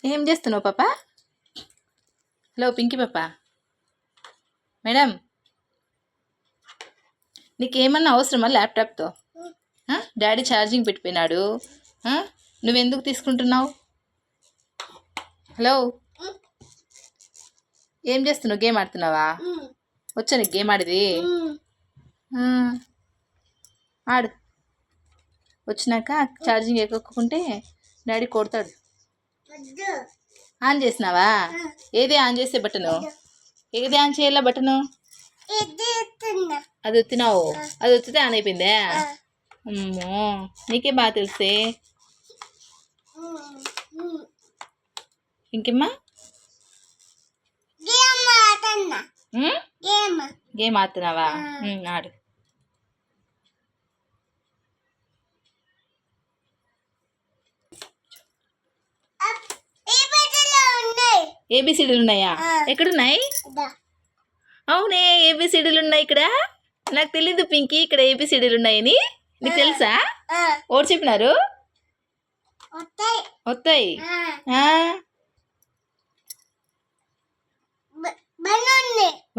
ఏం చేస్తున్నావు పాప? హలో పింకీ పాప. మేడం, నీకేమన్నా అవసరమా ల్యాప్టాప్తో? Daddy charging పెట్టిపోయినాడు. నువ్వెందుకు తీసుకుంటున్నావు? హలో, ఏం చేస్తున్నావు? గేమ్ ఆడుతున్నావా? వచ్చా నీకు గేమ్ ఆడేది? ఆడు. వచ్చినాక ఛార్జింగ్ ఎక్కకుంటే డాడీ కొడతాడు. ఆన్ చేసినావా? ఏది ఆన్ చేసే బటను? ఏది ఆన్ చేయాల బటను? అది వచ్చినావు. అది వచ్చితే ఆన్ అయిపోయిందే. అమ్మో, నీకే బాగా తెలిసే. ఇంకేమ్మా? గేమ్ ఆడుతున్నావా? ఆడు. ఏబిసిడీలు ఉన్నాయా? ఎక్కడున్నాయి? అవునే, ఏబిసిడీలు ఉన్నాయి ఇక్కడ. నాకు తెలీదు పింకీ, ఇక్కడ ఏబిసిడీలు ఉన్నాయని. నీకు తెలుసా? ఓడి చెప్పినారు. వస్తాయి.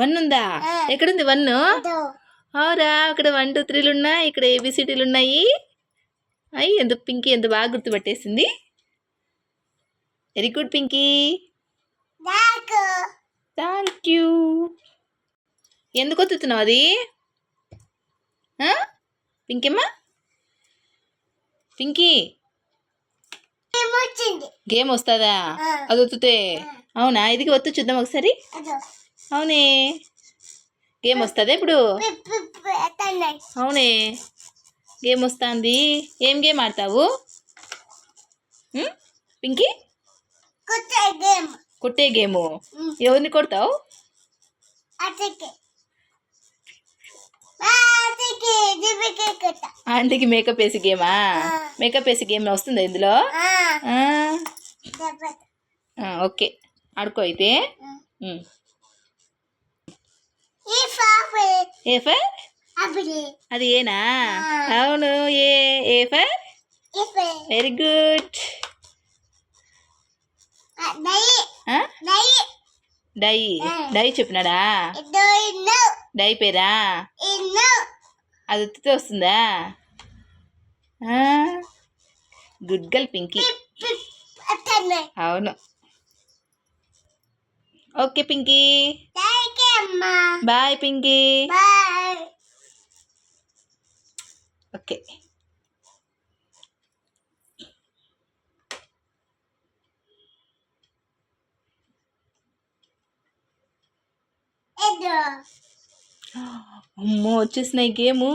వన్ ఉందా? ఎక్కడుంది వన్? అవురా, అక్కడ 1 2 3లు ఉన్నాయి, ఇక్కడ ఏబిసిడీలు ఉన్నాయి. అయ్యి ఎందుకు పింకీ ఎంత బాగా గుర్తుపట్టేసింది. Very good Pinky. Thank you. ఎందుకు వస్తున్నావు అది? పింకీమ్మా, పింకీ గేమ్ వస్తుందా? అది వత్తుతే? అవునా, ఇదికి వత్తు చూద్దాం ఒకసారి. అవునే, గేమ్ వస్తుందా ఇప్పుడు? అవునే, గేమ్ వస్తుంది. ఏం గేమ్ ఆడతావు పింకీ? కొట్టే గేము. ఎవరిని కొడతావు? ఆంటీకి మేకప్ వేసి గేమా? మేకప్ వేసి గేమ్ వస్తుందా ఇందులో? ఓకే, ఆడుకో అయితే. A for? అది ఏనా? అవును, A for. Very good. Die. Die చెప్పినాడా? డై పేరా? అది ఉత్తితే వస్తుందా? Good girl Pinky. అవును. Okay Pinky, bye Pinky. Okay. అమ్మో, వచ్చేసినాయి గేము.